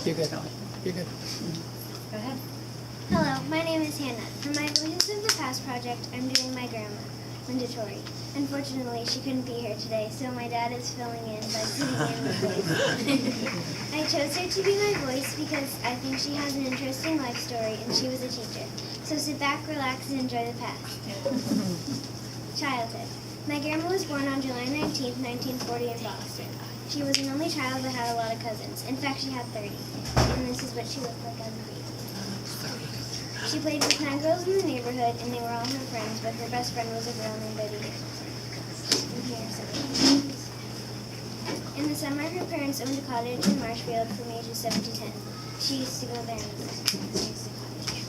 You're good, Ellie. You're good. Go ahead. Hello, my name is Hannah. For my Voices of the Past project, I'm doing my grandma, Linda Torrey. Unfortunately, she couldn't be here today, so my dad is filling in by sitting in with me. I chose her to be my voice because I think she has an interesting life story and she was a teacher. So sit back, relax, and enjoy the past. Childhood. My grandma was born on July 19th, 1940 in Boston. She was an only child but had a lot of cousins. In fact, she had 30. And this is what she looked like as a baby. She played with 9 girls in the neighborhood, and they were all her friends, but her best friend was a girl named Betty. And here are some pictures. In the summer, her parents owned a cottage in Marshfield from ages 7 to 10. She used to go there and visit the cottage.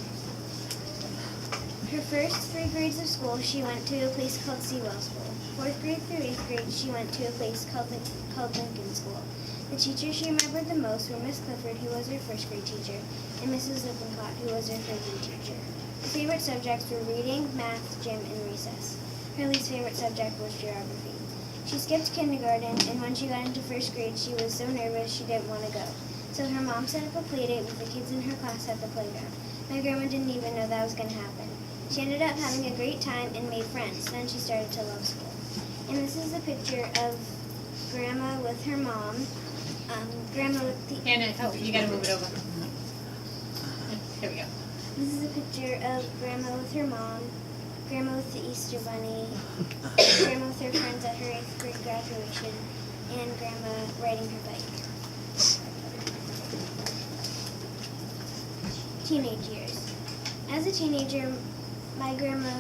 Her first 3 grades of school, she went to a place called Sewell School. 4th grade through 8th grade, she went to a place called Lincoln School. The teachers she remembered the most were Miss Clifford, who was her 1st grade teacher, and Mrs. Lippincott, who was her 3rd grade teacher. Her favorite subjects were reading, math, gym, and recess. Her least favorite subject was geography. She skipped kindergarten, and when she got into 1st grade, she was so nervous she didn't want to go. So her mom set up a play date with the kids in her class at the playground. My grandma didn't even know that was going to happen. She ended up having a great time and made friends. Then she started to love school. And this is a picture of Grandma with her mom. Grandma with the... Hannah, you gotta move it over. Here we go. This is a picture of Grandma with her mom, Grandma with the Easter Bunny, Grandma with her friends at her 8th grade graduation, and Grandma riding her bike. Teenage years. As a teenager, my grandma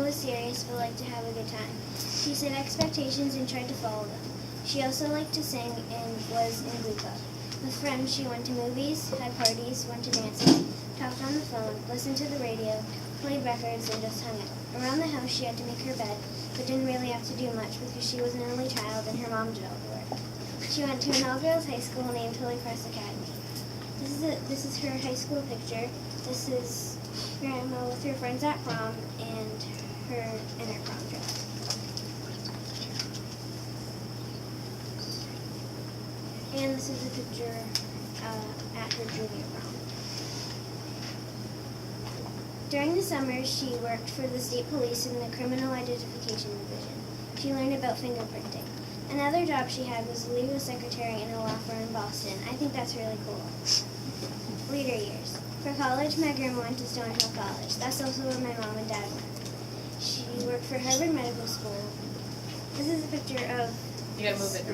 was serious but liked to have a good time. She set expectations and tried to follow them. She also liked to sing and was in Glee Club. With friends, she went to movies, had parties, went to dances, talked on the phone, listened to the radio, played records, and just hung out. Around the house, she had to make her bed, but didn't really have to do much because she was an only child and her mom did all the work. She went to an all-girls high school named Holy Cross Academy. This is her high school picture. This is Grandma with her friends at prom and her prom dress. And this is a picture at her junior prom. During the summer, she worked for the state police in the Criminal Identification Division. She learned about fingerprinting. Another job she had was a legal secretary in a law firm in Boston. I think that's really cool. Later years. For college, my grandma went to Stonehill College. That's also where my mom and dad went. She worked for Harvard Medical School. This is a picture of... You gotta move it.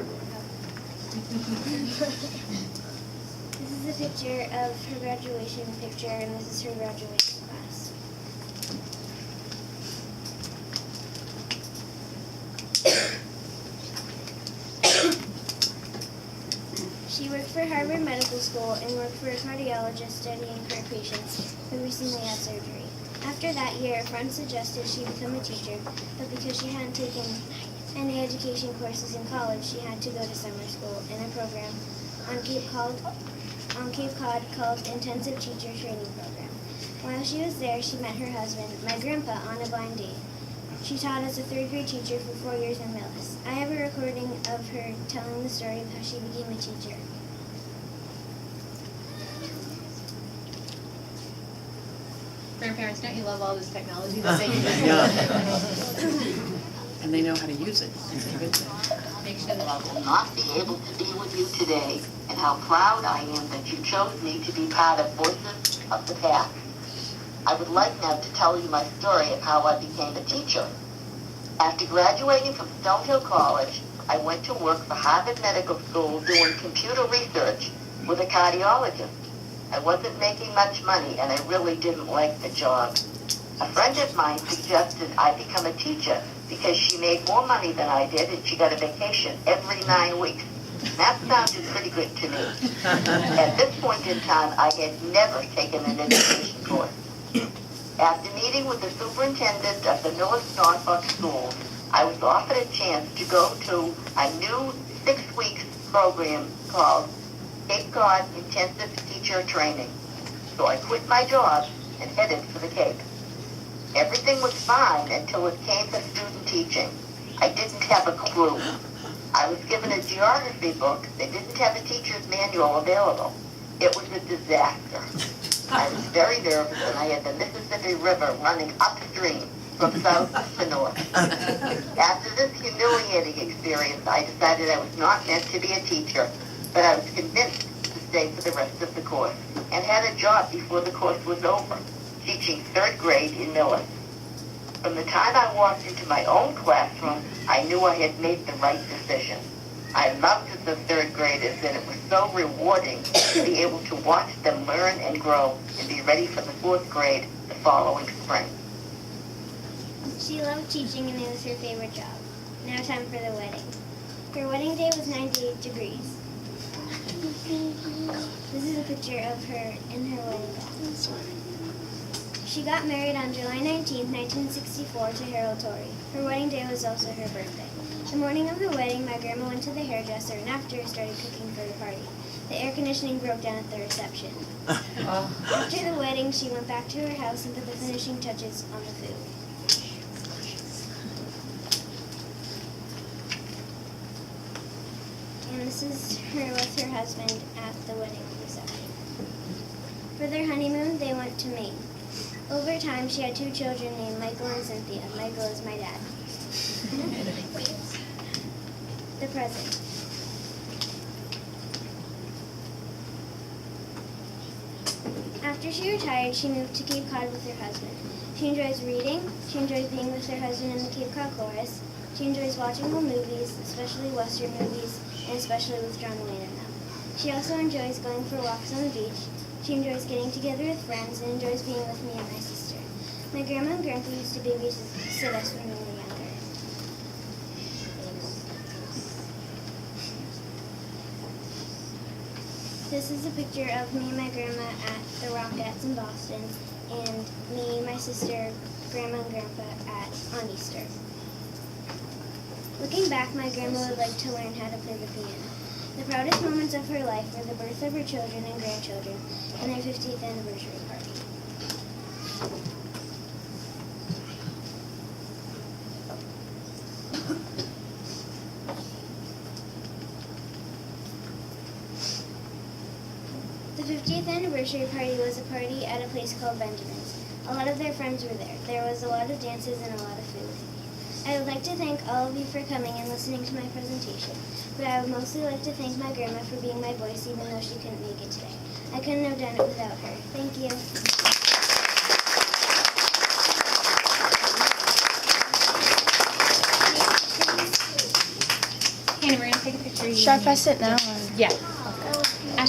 This is a picture of her graduation picture, and this is her graduation class. She worked for Harvard Medical School and worked for a cardiologist studying heart patients who recently had surgery. After that year, a friend suggested she become a teacher, but because she hadn't taken any education courses in college, she had to go to summer school in a program on Cape Cod called Intensive Teacher Training Program. While she was there, she met her husband, my grandpa, on a blind date. She taught as a 3rd grade teacher for 4 years in Millis. I have a recording of her telling the story of how she became a teacher. Grandparents, don't you love all this technology that they use? Yeah. And they know how to use it. It's a good thing. Make sure that I will not be able to be with you today, and how proud I am that you chose me to be part of Voices of the Past. I would like now to tell you my story of how I became a teacher. After graduating from Stonehill College, I went to work for Harvard Medical School doing computer research with a cardiologist. I wasn't making much money, and I really didn't like the job. A friend of mine suggested I become a teacher because she made more money than I did, and she got a vacation every 9 weeks. That sounded pretty good to me. At this point in time, I had never taken an education course. After meeting with the superintendent of the Millis Norfolk School, I was offered a chance to go to a new 6-week program called Cape Cod Intensive Teacher Training. So I quit my job and headed for the Cape. Everything was fine until it came to student teaching. I didn't have a clue. I was given a geography book. They didn't have a teacher's manual available. It was a disaster. I was very nervous, and I had the Mississippi River running upstream from south to north. After this humiliating experience, I decided I was not meant to be a teacher, but I was convinced to stay for the rest of the course, and had a job before the course was over, teaching 3rd grade in Millis. From the time I walked into my own classroom, I knew I had made the right decision. I loved the 3rd graders, and it was so rewarding to be able to watch them learn and grow and be ready for the 4th grade the following spring. She loved teaching and it was her favorite job. Now time for the wedding. Her wedding day was 98 degrees. This is a picture of her in her wedding gown. She got married on July 19, 1964 to Harold Torrey. Her wedding day was also her birthday. The morning of the wedding, my grandma went to the hairdresser and after started cooking for the party. The air conditioning broke down at the reception. After the wedding, she went back to her house and put the finishing touches on the food. And this is her with her husband at the wedding reception. For their honeymoon, they went to Maine. Over time, she had 2 children named Michael and Cynthia. Michael is my dad. The present. After she retired, she moved to Cape Cod with her husband. She enjoys reading. She enjoys being with her husband in the Cape Cod Chorus. She enjoys watching old movies, especially Western movies, and especially with John Wayne in them. She also enjoys going for walks on the beach. She enjoys getting together with friends and enjoys being with me and my sister. My grandma and grandpa used to babysit us when we were younger. This is a picture of me and my grandma at the Rockettes in Boston, and me, my sister, grandma, and grandpa on Easter. Looking back, my grandma would like to learn how to play the piano. The proudest moments of her life were the birth of her children and grandchildren and their 50th anniversary party. The 50th anniversary party was a party at a place called Benjamin's. A lot of their friends were there. There was a lot of dances and a lot of food. I would like to thank all of you for coming and listening to my presentation, but I would mostly like to thank my grandma for being my voice even though she couldn't make it today. I couldn't have done it without her. Thank you. Hannah, we're going to take a picture of you. Should I press it now? Yeah.